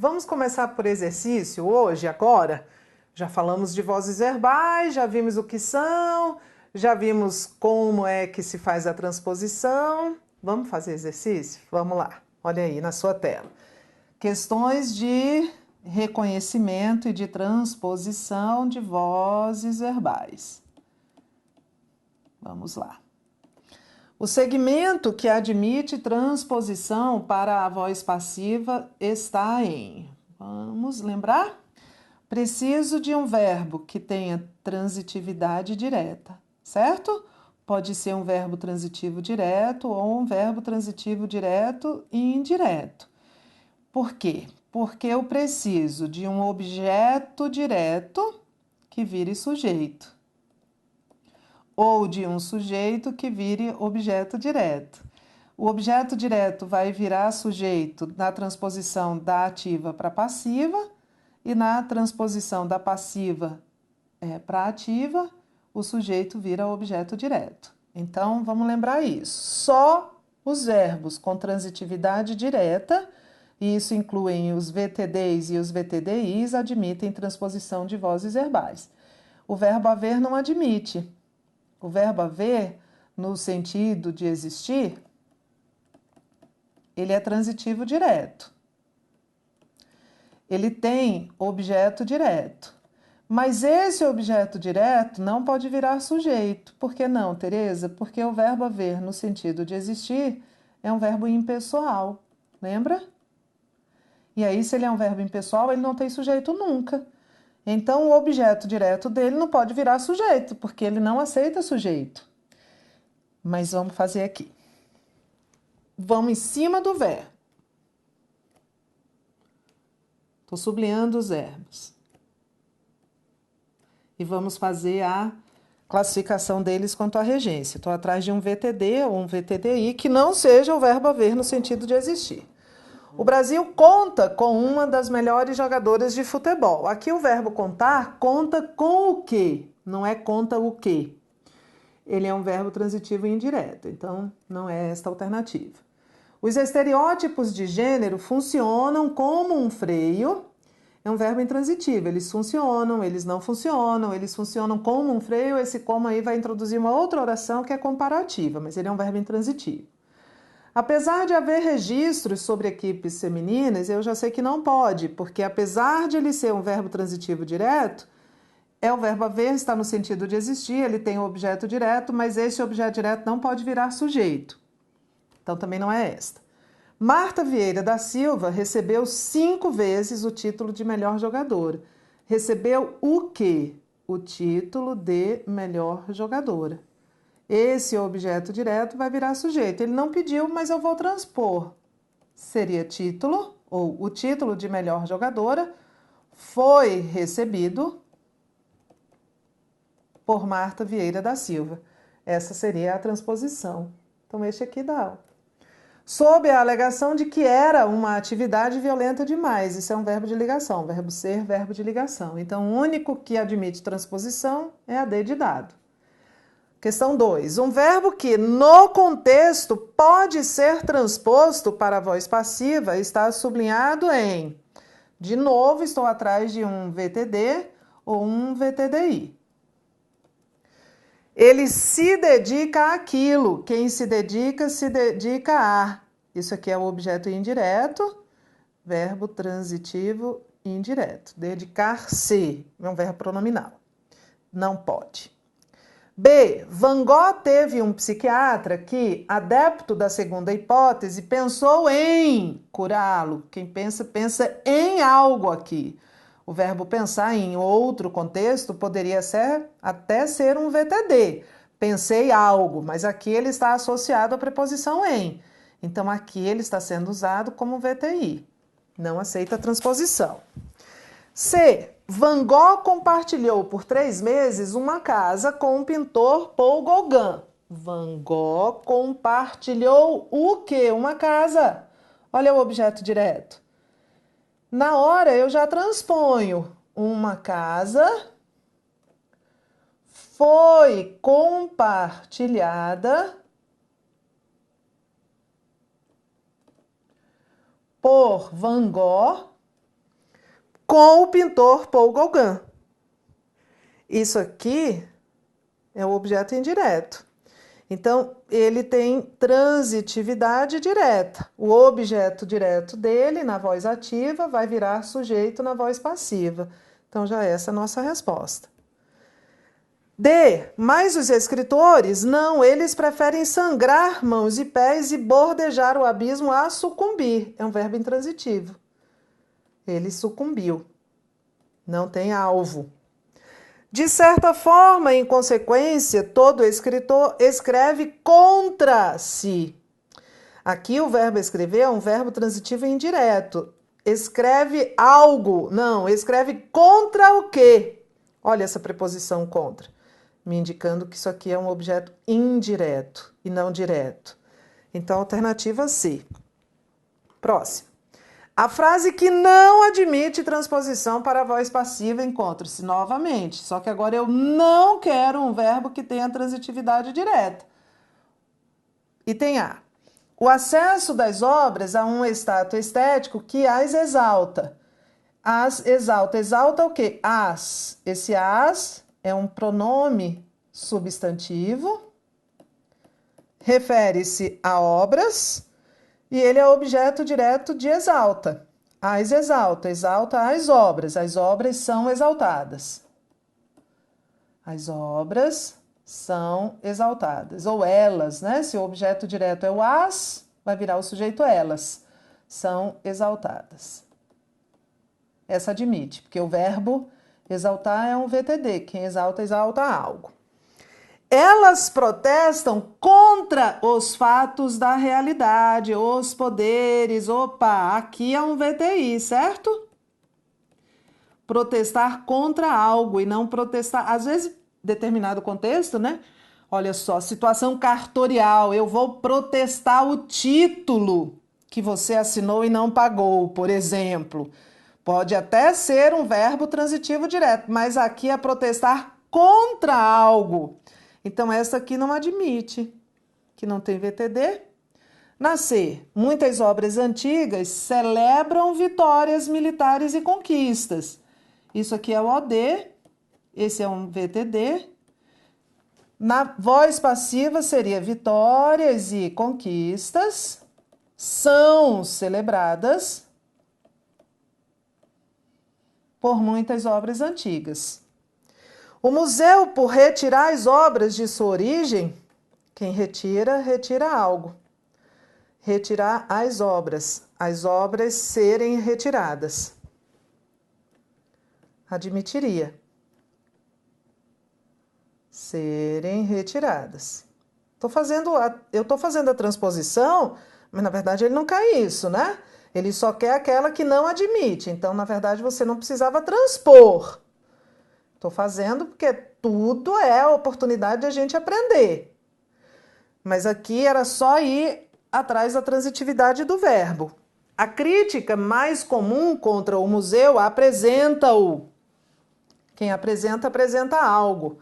Vamos começar por exercício hoje, agora? Já falamos de vozes verbais, já vimos o que são, já vimos como é que se faz a transposição. Vamos fazer exercício? Vamos lá, olha aí na sua tela. Questões de reconhecimento e de transposição de vozes verbais. Vamos lá. O segmento que admite transposição para a voz passiva está em... Vamos lembrar? Preciso de um verbo que tenha transitividade direta, certo? Pode ser um verbo transitivo direto ou um verbo transitivo direto e indireto. Por quê? Porque eu preciso de um objeto direto que vire sujeito, ou de um sujeito que vire objeto direto. O objeto direto vai virar sujeito na transposição da ativa para passiva, e na transposição da passiva para ativa, o sujeito vira objeto direto. Então, vamos lembrar isso. Só os verbos com transitividade direta, e isso inclui os VTDs e os VTDIs, admitem transposição de vozes verbais. O verbo haver não admite. O verbo haver, no sentido de existir, ele é transitivo direto. Ele tem objeto direto. Mas esse objeto direto não pode virar sujeito. Por que não, Tereza? Porque o verbo haver, no sentido de existir, é um verbo impessoal. Lembra? E aí, se ele é um verbo impessoal, ele não tem sujeito nunca. Então, o objeto direto dele não pode virar sujeito, porque ele não aceita sujeito. Mas vamos fazer aqui. Vamos em cima do verbo. Estou sublinhando os verbos. E vamos fazer a classificação deles quanto à regência. Estou atrás de um VTD ou um VTDI que não seja o verbo haver no sentido de existir. O Brasil conta com uma das melhores jogadoras de futebol. Aqui o verbo contar conta com o quê? Não é conta o quê. Ele é um verbo transitivo e indireto, então não é esta alternativa. Os estereótipos de gênero funcionam como um freio. É um verbo intransitivo. Eles funcionam, eles não funcionam, eles funcionam como um freio. Esse como aí vai introduzir uma outra oração que é comparativa, mas ele é um verbo intransitivo. Apesar de haver registros sobre equipes femininas, eu já sei que não pode, porque apesar de ele ser um verbo transitivo direto, o verbo haver está no sentido de existir, ele tem o objeto direto, mas esse objeto direto não pode virar sujeito. Então também não é esta. Marta Vieira da Silva recebeu 5 vezes o título de melhor jogadora. Recebeu o quê? O título de melhor jogadora. Esse objeto direto vai virar sujeito. Ele não pediu, mas eu vou transpor. Seria título, ou o título de melhor jogadora foi recebido por Marta Vieira da Silva. Essa seria a transposição. Então, este aqui dá aula. Sob a alegação de que era uma atividade violenta demais. Isso é um verbo de ligação, verbo ser, verbo de ligação. Então, o único que admite transposição é a D de dado. Questão 2. Um verbo que, no contexto, pode ser transposto para a voz passiva está sublinhado em... De novo, estou atrás de um VTD ou um VTDI. Ele se dedica àquilo. Quem se dedica a. Isso aqui é o objeto indireto, verbo transitivo indireto. Dedicar-se é um verbo pronominal. Não pode. B. Van Gogh teve um psiquiatra que, adepto da segunda hipótese, pensou em curá-lo. Quem pensa, pensa em algo aqui. O verbo pensar em outro contexto poderia até ser um VTD. Pensei algo, mas aqui ele está associado à preposição em. Então, aqui ele está sendo usado como VTI. Não aceita a transposição. C. Van Gogh compartilhou por 3 meses uma casa com o pintor Paul Gauguin. Van Gogh compartilhou o quê? Uma casa. Olha o objeto direto. Na hora eu já transponho. Uma casa foi compartilhada por Van Gogh com o pintor Paul Gauguin. Isso aqui é o objeto indireto. Então, ele tem transitividade direta. O objeto direto dele, na voz ativa, vai virar sujeito na voz passiva. Então, já essa é a nossa resposta. D. Mas os escritores, não, eles preferem sangrar mãos e pés e bordejar o abismo a sucumbir. É um verbo intransitivo. Ele sucumbiu. Não tem alvo. De certa forma, em consequência, todo escritor escreve contra si. Aqui o verbo escrever é um verbo transitivo indireto. Escreve algo. Não, escreve contra o quê? Olha essa preposição contra, me indicando que isso aqui é um objeto indireto e não direto. Então, alternativa C. Próximo. A frase que não admite transposição para a voz passiva encontra-se novamente. Só que agora eu não quero um verbo que tenha transitividade direta. Item A. O acesso das obras a um status estético que as exalta. As exalta. Exalta o quê? As. Esse as é um pronome substantivo. Refere-se a obras. E ele é objeto direto de exalta. As exalta, exalta as obras. As obras são exaltadas. As obras são exaltadas. Ou elas, né? Se o objeto direto é o as, vai virar o sujeito elas. São exaltadas. Essa admite, porque o verbo exaltar é um VTD. Quem exalta, exalta algo. Elas protestam contra os fatos da realidade, os poderes. Opa, aqui é um VTI, certo? Protestar contra algo e não protestar. Às vezes, determinado contexto, né? Olha só, situação cartorial. Eu vou protestar o título que você assinou e não pagou, por exemplo. Pode até ser um verbo transitivo direto, mas aqui é protestar contra algo. Então, essa aqui não admite, que não tem VTD. Na C, muitas obras antigas celebram vitórias militares e conquistas. Isso aqui é o OD, esse é um VTD. Na voz passiva seria vitórias e conquistas são celebradas por muitas obras antigas. O museu, por retirar as obras de sua origem, quem retira, retira algo. Retirar as obras serem retiradas. Admitiria. Serem retiradas. Eu estou fazendo a transposição, mas na verdade ele não quer isso, né? Ele só quer aquela que não admite. Então, na verdade, você não precisava transpor. Estou fazendo porque tudo é a oportunidade de a gente aprender. Mas aqui era só ir atrás da transitividade do verbo. A crítica mais comum contra o museu apresenta-o. Quem apresenta, apresenta algo.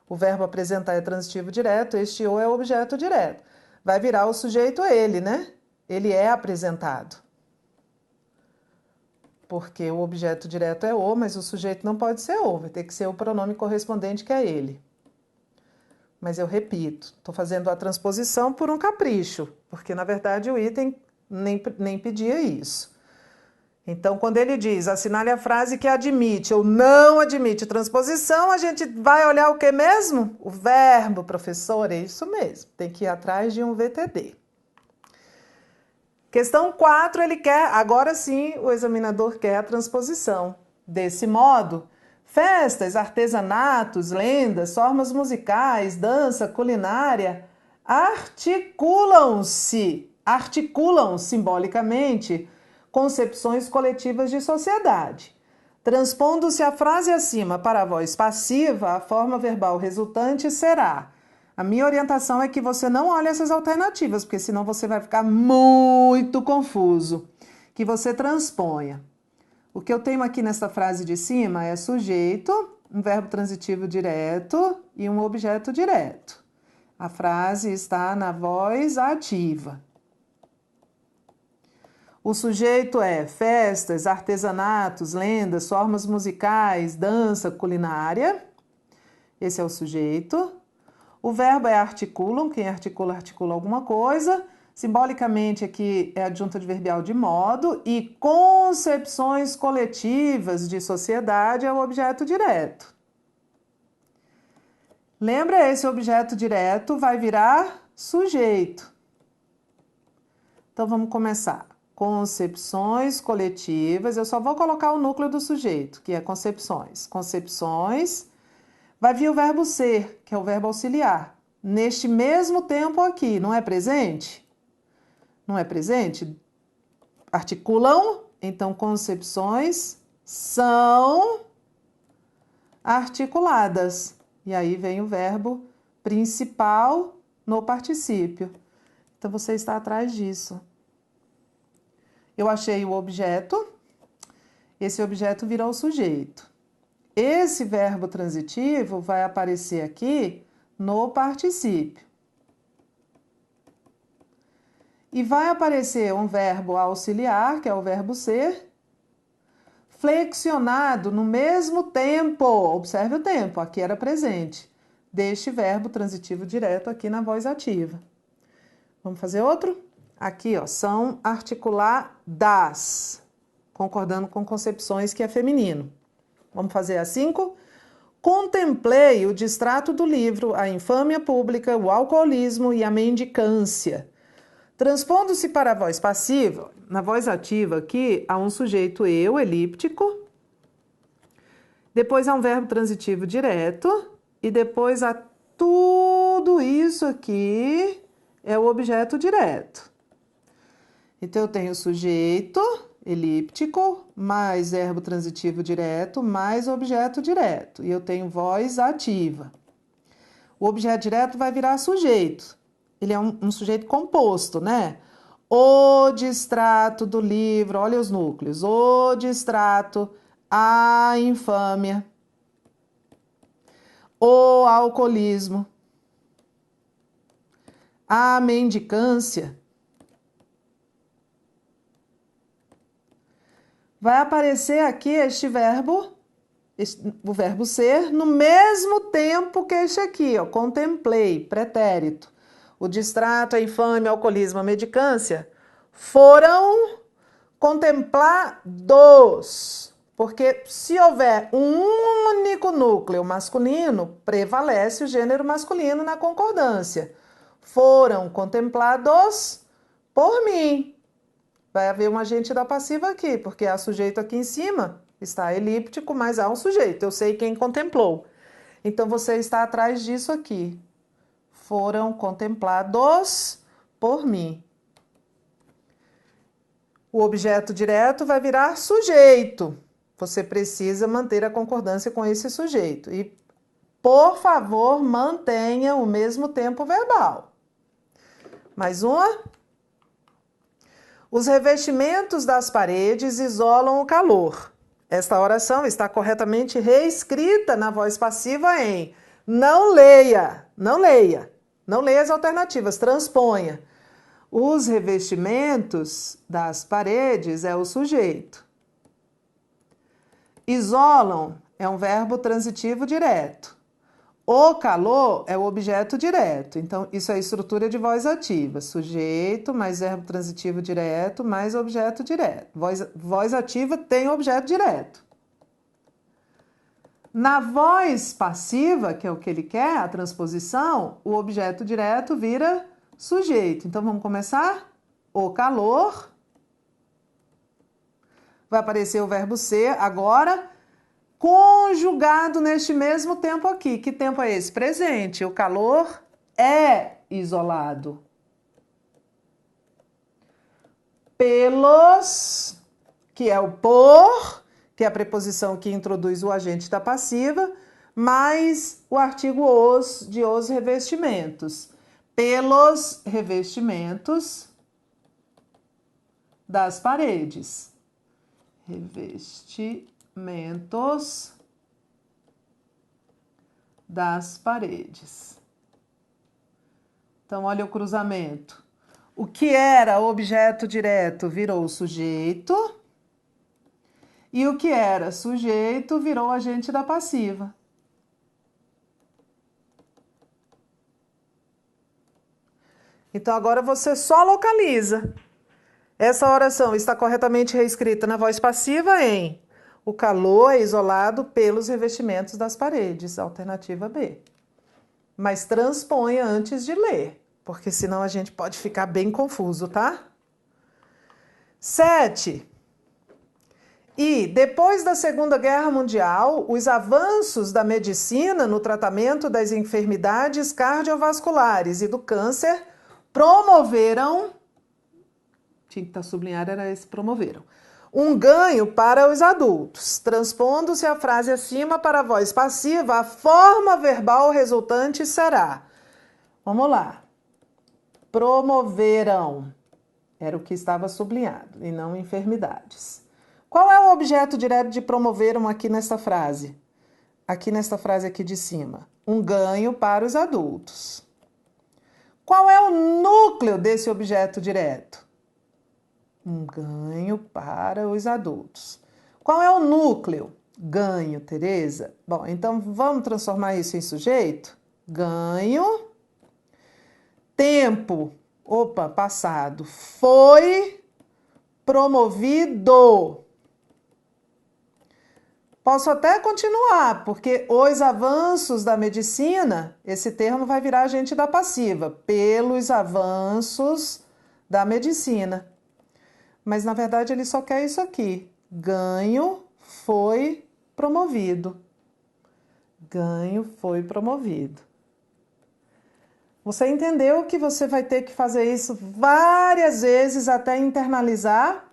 O verbo apresentar é transitivo direto, este o é o objeto direto. Vai virar o sujeito ele, né? Ele é apresentado. Porque o objeto direto é o, mas o sujeito não pode ser o, vai ter que ser o pronome correspondente que é ele. Mas eu repito, estou fazendo a transposição por um capricho, porque na verdade o item nem pedia isso. Então, quando ele diz, assinale a frase que admite ou não admite transposição, a gente vai olhar o que mesmo? O verbo, professor, é isso mesmo, tem que ir atrás de um VTD. Questão 4, ele quer, agora sim, o examinador quer a transposição. Desse modo, festas, artesanatos, lendas, formas musicais, dança, culinária, articulam simbolicamente concepções coletivas de sociedade. Transpondo-se a frase acima para a voz passiva, a forma verbal resultante será: a minha orientação é que você não olhe essas alternativas, porque senão você vai ficar muito confuso. Que você transponha. O que eu tenho aqui nessa frase de cima é sujeito, um verbo transitivo direto e um objeto direto. A frase está na voz ativa. O sujeito é festas, artesanatos, lendas, formas musicais, dança, culinária. Esse é o sujeito. O verbo é articulum, quem articula, articula alguma coisa. Simbolicamente aqui é adjunta adverbial de modo. E concepções coletivas de sociedade é o objeto direto. Lembra, esse objeto direto vai virar sujeito. Então vamos começar. Concepções coletivas, eu só vou colocar o núcleo do sujeito, que é concepções. Concepções, vai vir o verbo ser, que é o verbo auxiliar. Neste mesmo tempo aqui, não é presente? Não é presente? Articulam, então concepções são articuladas. E aí vem o verbo principal no particípio. Então você está atrás disso. Eu achei o objeto, esse objeto virou o sujeito. Esse verbo transitivo vai aparecer aqui no particípio. E vai aparecer um verbo auxiliar, que é o verbo ser, flexionado no mesmo tempo. Observe o tempo, aqui era presente, deste verbo transitivo direto aqui na voz ativa. Vamos fazer outro? Aqui, ó, são articuladas, concordando com concepções que é feminino. Vamos fazer a 5? Contemplei o distrato do livro, a infâmia pública, o alcoolismo e a mendicância. Transpondo-se para a voz passiva, na voz ativa aqui, há um sujeito eu, elíptico, depois há um verbo transitivo direto, e depois há tudo isso aqui é o objeto direto. Então, eu tenho sujeito, elíptico, mais verbo transitivo direto, mais objeto direto. E eu tenho voz ativa. O objeto direto vai virar sujeito. Ele é um sujeito composto, né? O distrato do livro, olha os núcleos. O distrato, a infâmia, o alcoolismo, a mendicância. Vai aparecer aqui este verbo, o verbo ser, no mesmo tempo que este aqui, ó, contemplei, pretérito. O distrato, a infâmia, o alcoolismo, a mendicância foram contemplados. Porque se houver um único núcleo masculino, prevalece o gênero masculino na concordância. Foram contemplados por mim. Vai haver um agente da passiva aqui, porque há sujeito aqui em cima, está elíptico, mas há um sujeito. Eu sei quem contemplou. Então, você está atrás disso aqui. Foram contemplados por mim. O objeto direto vai virar sujeito. Você precisa manter a concordância com esse sujeito. E, por favor, mantenha o mesmo tempo verbal. Mais uma. Os revestimentos das paredes isolam o calor. Esta oração está corretamente reescrita na voz passiva em não leia, não leia. Não leia as alternativas, transponha. Os revestimentos das paredes é o sujeito. Isolam é um verbo transitivo direto. O calor é o objeto direto. Então, isso é a estrutura de voz ativa. Sujeito, mais verbo transitivo direto, mais objeto direto. Voz ativa tem objeto direto. Na voz passiva, que é o que ele quer, a transposição, o objeto direto vira sujeito. Então, vamos começar? O calor. Vai aparecer o verbo ser agora, conjugado neste mesmo tempo aqui. Que tempo é esse? Presente. O calor é isolado. Pelos, que é o por, que é a preposição que introduz o agente da passiva, mais o artigo os, de os revestimentos. Pelos revestimentos das paredes. Revestimentos das paredes. Então, olha o cruzamento. O que era objeto direto virou sujeito. E o que era sujeito virou agente da passiva. Então agora você só localiza. Essa oração está corretamente reescrita na voz passiva em: o calor é isolado pelos revestimentos das paredes, alternativa B. Mas transponha antes de ler, porque senão a gente pode ficar bem confuso, tá? 7. E, depois da Segunda Guerra Mundial, os avanços da medicina no tratamento das enfermidades cardiovasculares e do câncer promoveram, tinha que estar sublinhado, era esse, promoveram, um ganho para os adultos. Transpondo-se a frase acima para a voz passiva, a forma verbal resultante será, vamos lá, promoveram, era o que estava sublinhado, e não enfermidades. Qual é o objeto direto de promoveram aqui nesta frase? Aqui nesta frase aqui de cima. Um ganho para os adultos. Qual é o núcleo desse objeto direto? Um ganho para os adultos. Qual é o núcleo? Ganho, Tereza. Bom, então vamos transformar isso em sujeito? Ganho. Tempo. Opa, passado. Foi promovido. Posso até continuar, porque os avanços da medicina, esse termo vai virar agente da passiva, pelos avanços da medicina. Mas, na verdade, ele só quer isso aqui. Ganho foi promovido. Ganho foi promovido. Você entendeu que você vai ter que fazer isso várias vezes até internalizar?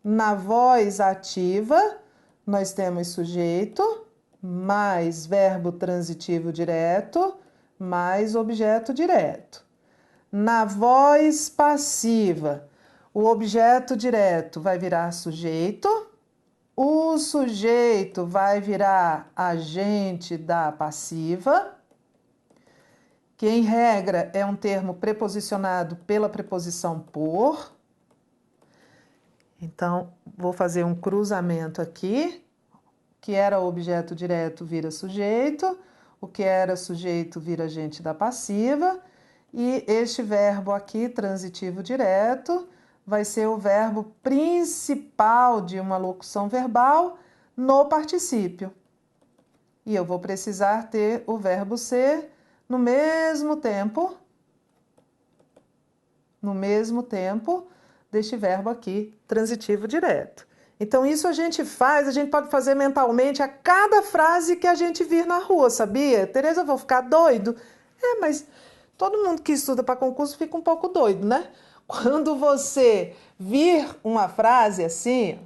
Na voz ativa, nós temos sujeito, mais verbo transitivo direto, mais objeto direto. Na voz passiva, o objeto direto vai virar sujeito, o sujeito vai virar agente da passiva, que em regra é um termo preposicionado pela preposição por. Então, vou fazer um cruzamento aqui. O que era objeto direto vira sujeito, o que era sujeito vira agente da passiva, e este verbo aqui, transitivo direto, vai ser o verbo principal de uma locução verbal no particípio. E eu vou precisar ter o verbo ser no mesmo tempo deste verbo aqui, transitivo direto. Então, isso a gente pode fazer mentalmente a cada frase que a gente vir na rua, sabia? Tereza, eu vou ficar doido? Mas todo mundo que estuda para concurso fica um pouco doido, né? Quando você vir uma frase assim,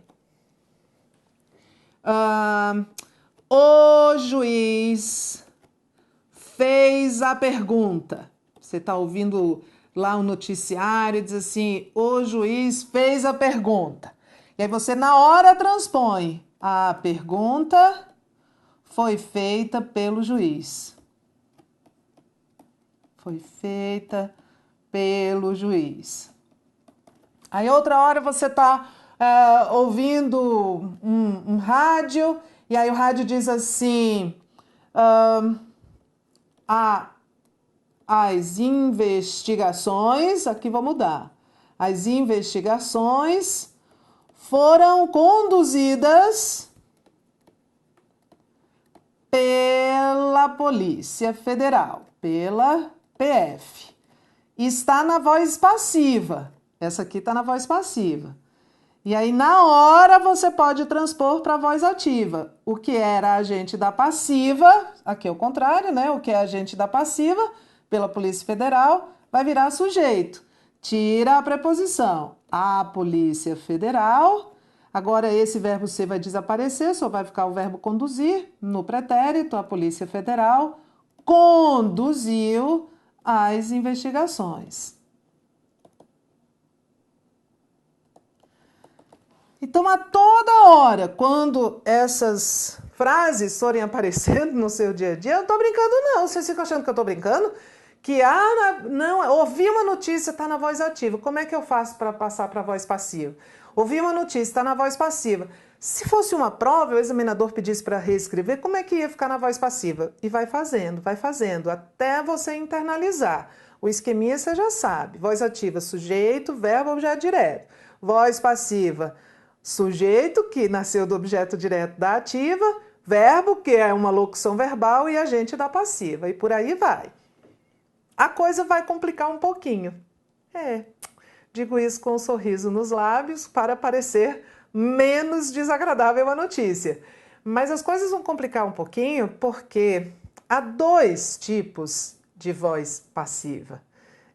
o juiz fez a pergunta. Você está ouvindo lá o noticiário e diz assim, o juiz fez a pergunta. E aí você na hora transpõe, a pergunta foi feita pelo juiz. Foi feita pelo juiz. Aí outra hora você está ouvindo um rádio, e aí o rádio diz assim, as investigações, aqui vou mudar, as investigações foram conduzidas pela Polícia Federal, pela PF. Está na voz passiva. Essa aqui está na voz passiva. E aí, na hora, você pode transpor para a voz ativa. O que era agente da passiva, aqui é o contrário, né? O que é agente da passiva, pela Polícia Federal, vai virar sujeito. Tira a preposição. A Polícia Federal. Agora, esse verbo ser vai desaparecer, só vai ficar o verbo conduzir no pretérito. A Polícia Federal conduziu as investigações. Então, a toda hora, quando essas frases forem aparecendo no seu dia a dia, eu não estou brincando não, vocês ficam achando que eu estou brincando? Que, não, ouvi uma notícia, está na voz ativa. Como é que eu faço para passar para a voz passiva? Ouvi uma notícia, está na voz passiva. Se fosse uma prova, o examinador pedisse para reescrever, como é que ia ficar na voz passiva? E vai fazendo, até você internalizar. O esqueminha você já sabe. Voz ativa, sujeito, verbo, objeto direto. Voz passiva, sujeito, que nasceu do objeto direto da ativa, verbo, que é uma locução verbal, e agente da passiva. E por aí vai. A coisa vai complicar um pouquinho. Digo isso com um sorriso nos lábios para parecer menos desagradável a notícia. Mas as coisas vão complicar um pouquinho porque há 2 tipos de voz passiva.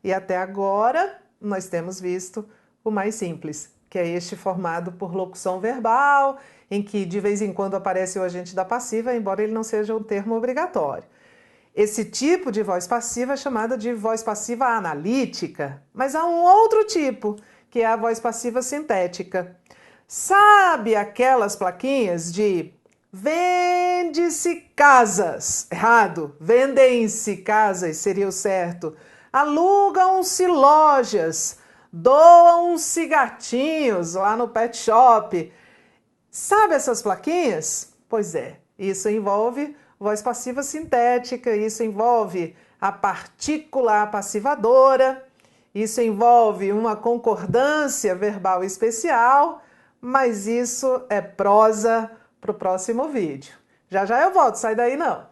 E até agora nós temos visto o mais simples, que é este formado por locução verbal, em que de vez em quando aparece o agente da passiva, embora ele não seja um termo obrigatório. Esse tipo de voz passiva é chamada de voz passiva analítica, mas há um outro tipo, que é a voz passiva sintética. Sabe aquelas plaquinhas de vende-se casas? Errado, vendem-se casas seria o certo. Alugam-se lojas, doam-se gatinhos lá no pet shop. Sabe essas plaquinhas? Pois é, isso envolve voz passiva sintética, isso envolve a partícula apassivadora, isso envolve uma concordância verbal especial, mas isso é prosa para o próximo vídeo. Já já eu volto, sai daí não!